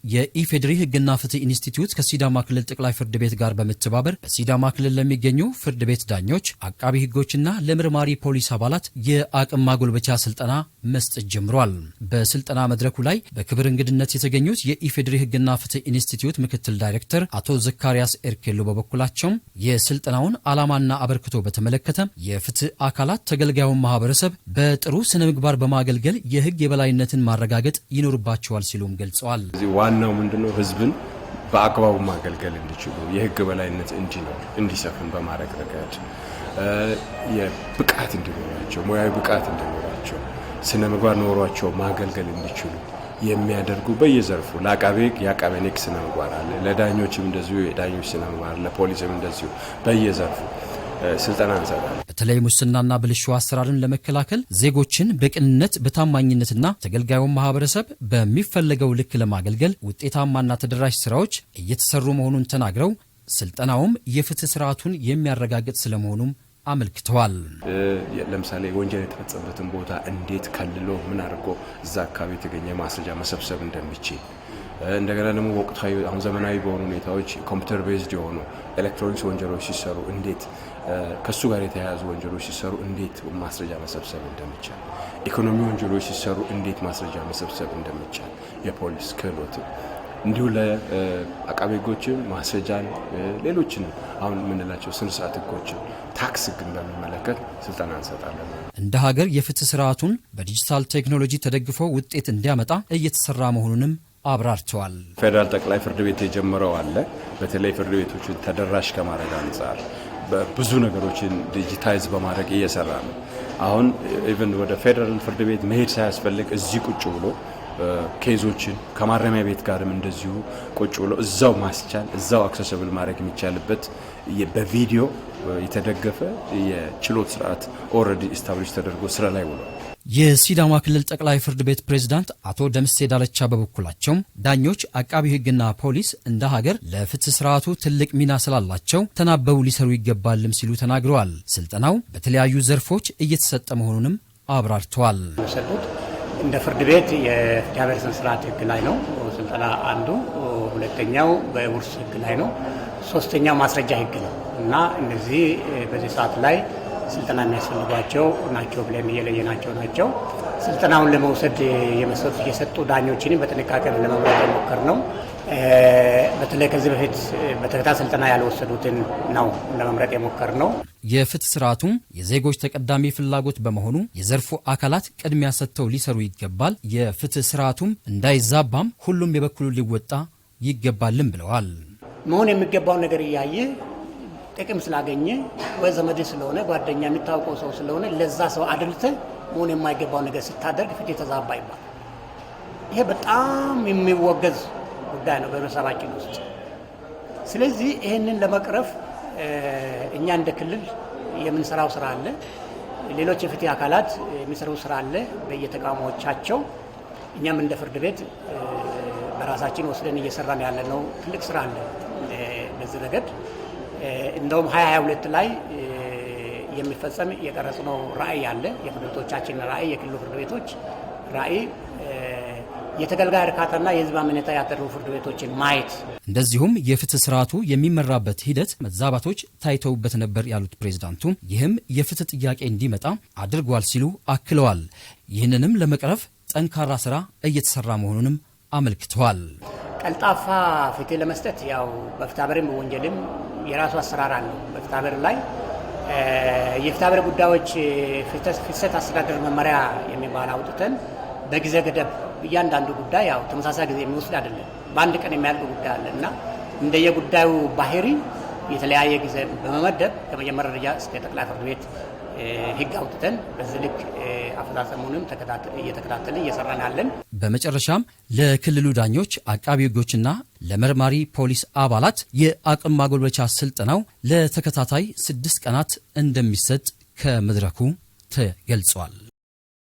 የኢፌዴሪ ሕግና ፍትህ ኢንስቲትዩት ከሲዳማ ክልል ጠቅላይ ፍርድ ቤት ጋር በመተባበር በሲዳማ ክልል ለሚገኙ ፍርድ ቤት ዳኞች፣ አቃቢ ሕጎችና ለምርማሪ ፖሊስ አባላት የአቅም ማጎልበቻ ስልጠና መስጠት ጀምሯል። በስልጠና መድረኩ ላይ በክብር እንግድነት የተገኙት የኢፌዴሪ ሕግና ፍትህ ኢንስቲትዩት ምክትል ዳይሬክተር አቶ ዘካሪያስ ኤርኬሎ በበኩላቸው የስልጠናውን ዓላማና አበርክቶ በተመለከተ የፍትህ አካላት ተገልጋዩን ማህበረሰብ በጥሩ ስነ ምግባር በማገልገል የሕግ የበላይነትን ማረጋገጥ ይኖርባቸዋል ሲሉም ገልጸዋል። ዋናው ምንድነው ህዝብን በአግባቡ ማገልገል እንዲችሉ የህግ በላይነት እንዲሰፍን በማድረግ ረገድ የብቃት እንዲኖራቸው ሙያዊ ብቃት እንዲኖራቸው ስነ ምግባር ኖሯቸው ማገልገል እንዲችሉ የሚያደርጉ በየዘርፉ ለአቃቤ የአቃቤ ሕግ ስነ ምግባር አለ፣ ለዳኞችም እንደዚሁ የዳኞች ስነ ምግባር፣ ለፖሊስም እንደዚሁ በየዘርፉ ስልጠና እንሰጣለን። በተለይ ሙስናና ብልሹ አሰራርን ለመከላከል ዜጎችን በቅንነት በታማኝነትና ተገልጋዩን ማህበረሰብ በሚፈለገው ልክ ለማገልገል ውጤታማና ተደራሽ ስራዎች እየተሰሩ መሆኑን ተናግረው ስልጠናውም የፍትህ ስርዓቱን የሚያረጋግጥ ስለመሆኑም አመልክተዋል። ለምሳሌ ወንጀል የተፈጸመበትን ቦታ እንዴት ከልሎ ምን አድርጎ እዛ አካባቢ የተገኘ ማስረጃ መሰብሰብ እንደሚችል እንደገና ደግሞ ወቅታዊ አሁን ዘመናዊ በሆኑ ሁኔታዎች ኮምፒውተር ቤዝድ የሆኑ ኤሌክትሮኒክስ ወንጀሎች ሲሰሩ እንዴት ከሱ ጋር የተያያዙ ወንጀሎች ሲሰሩ እንዴት ማስረጃ መሰብሰብ እንደሚቻል፣ ኢኮኖሚ ወንጀሎች ሲሰሩ እንዴት ማስረጃ መሰብሰብ እንደሚቻል የፖሊስ ክህሎት እንዲሁ ለአቃቤ ሕጎችም ማስረጃን ሌሎችን አሁን የምንላቸው ስነ ስርዓት ሕጎችን ታክስ ሕግን በሚመለከት ስልጠና እንሰጣለን። እንደ ሀገር የፍትህ ስርዓቱን በዲጂታል ቴክኖሎጂ ተደግፎ ውጤት እንዲያመጣ እየተሰራ መሆኑንም አብራርተዋል። ፌደራል ጠቅላይ ፍርድ ቤት የጀመረው አለ። በተለይ ፍርድ ቤቶችን ተደራሽ ከማድረግ አንጻር ብዙ ነገሮችን ዲጂታይዝ በማድረግ እየሰራ ነው። አሁን ኢቭን ወደ ፌደራል ፍርድ ቤት መሄድ ሳያስፈልግ እዚህ ቁጭ ብሎ ኬዞችን ከማረሚያ ቤት ጋርም እንደዚሁ ቁጭ ብሎ እዛው ማስቻል እዛው አክሰሰብል ማድረግ የሚቻልበት በቪዲዮ የተደገፈ የችሎት ስርዓት ኦልሬዲ ኢስታብሊሽ ተደርጎ ስራ ላይ ውሏል። የሲዳማ ክልል ጠቅላይ ፍርድ ቤት ፕሬዝዳንት አቶ ደምሴ ዳለቻ በበኩላቸው ዳኞች፣ አቃቢ ሕግና ፖሊስ እንደ ሀገር ለፍትህ ስርዓቱ ትልቅ ሚና ስላላቸው ተናበው ሊሰሩ ይገባልም ሲሉ ተናግረዋል። ስልጠናው በተለያዩ ዘርፎች እየተሰጠ መሆኑንም አብራርተዋል። እንደ ፍርድ ቤት የፍትሐብሔር ስነ ስርዓት ሕግ ላይ ነው ስልጠና አንዱ፣ ሁለተኛው በውርስ ሕግ ላይ ነው፣ ሶስተኛው ማስረጃ ሕግ ነው እና እነዚህ በዚህ ሰዓት ላይ ስልጠና የሚያስፈልጓቸው ናቸው ብለን የለየናቸው ናቸው። ስልጠናውን ለመውሰድ የሰጡ ዳኞችንም በጥንቃቄ ለመምረጥ የሞከር ነው። በተለይ ከዚህ በፊት በተከታታይ ስልጠና ያልወሰዱትን ነው ለመምረጥ የሞከር ነው። የፍትህ ስርዓቱም የዜጎች ተቀዳሚ ፍላጎት በመሆኑ የዘርፉ አካላት ቅድሚያ ሰጥተው ሊሰሩ ይገባል። የፍትህ ስርዓቱም እንዳይዛባም ሁሉም የበኩሉን ሊወጣ ይገባልም ብለዋል። መሆን የሚገባውን ነገር እያየ ጥቅም ስላገኘ ወይ ዘመድ ስለሆነ ጓደኛ የሚታወቀው ሰው ስለሆነ ለዛ ሰው አድልተ መሆን የማይገባው ነገር ስታደርግ ፍትህ ተዛባ ይባላል። ይሄ በጣም የሚወገዝ ጉዳይ ነው በመሰባችን ውስጥ። ስለዚህ ይህንን ለመቅረፍ እኛ እንደ ክልል የምንሰራው ስራ አለ፣ ሌሎች የፍትህ አካላት የሚሰሩ ስራ አለ በየተቋሞቻቸው። እኛም እንደ ፍርድ ቤት በራሳችን ወስደን እየሰራን ያለነው ትልቅ ስራ አለ በዚህ ረገድ። እንደውም 2022 ላይ የሚፈጸም የቀረጽነው ራዕይ አለ። የፍርድ ቤቶቻችን ራዕይ፣ የክልሉ ፍርድ ቤቶች ራዕይ የተገልጋይ እርካታና የህዝብ አመኔታ ያደረጉ ፍርድ ቤቶችን ማየት፣ እንደዚሁም የፍትህ ስርዓቱ የሚመራበት ሂደት መዛባቶች ታይተውበት ነበር ያሉት ፕሬዝዳንቱ ይህም የፍትህ ጥያቄ እንዲመጣ አድርጓል ሲሉ አክለዋል። ይህንንም ለመቅረፍ ጠንካራ ስራ እየተሰራ መሆኑንም አመልክተዋል። ቀልጣፋ ፍትህ ለመስጠት ያው በፍትሐብሔርም በወንጀልም የራሱ አሰራር አለው። በፍትሐብሔር ላይ የፍትሐብሔር ጉዳዮች ፍሰት አስተዳደር መመሪያ የሚባል አውጥተን በጊዜ ገደብ እያንዳንዱ ጉዳይ ያው ተመሳሳይ ጊዜ የሚወስድ አይደለም፣ በአንድ ቀን የሚያልቅ ጉዳይ አለ እና እንደየጉዳዩ ባህሪ የተለያየ ጊዜ በመመደብ ከመጀመሪያ ደረጃ እስከ ጠቅላይ ፍርድ ቤት ሕግ አውጥተን በዚህ ልክ አፈጻጸሙንም እየተከታተልን እየሰራን ያለን። በመጨረሻም ለክልሉ ዳኞች፣ አቃቢ ሕጎችና ለመርማሪ ፖሊስ አባላት የአቅም ማጎልበቻ ስልጠናው ለተከታታይ 6 ቀናት እንደሚሰጥ ከመድረኩ ተገልጿል።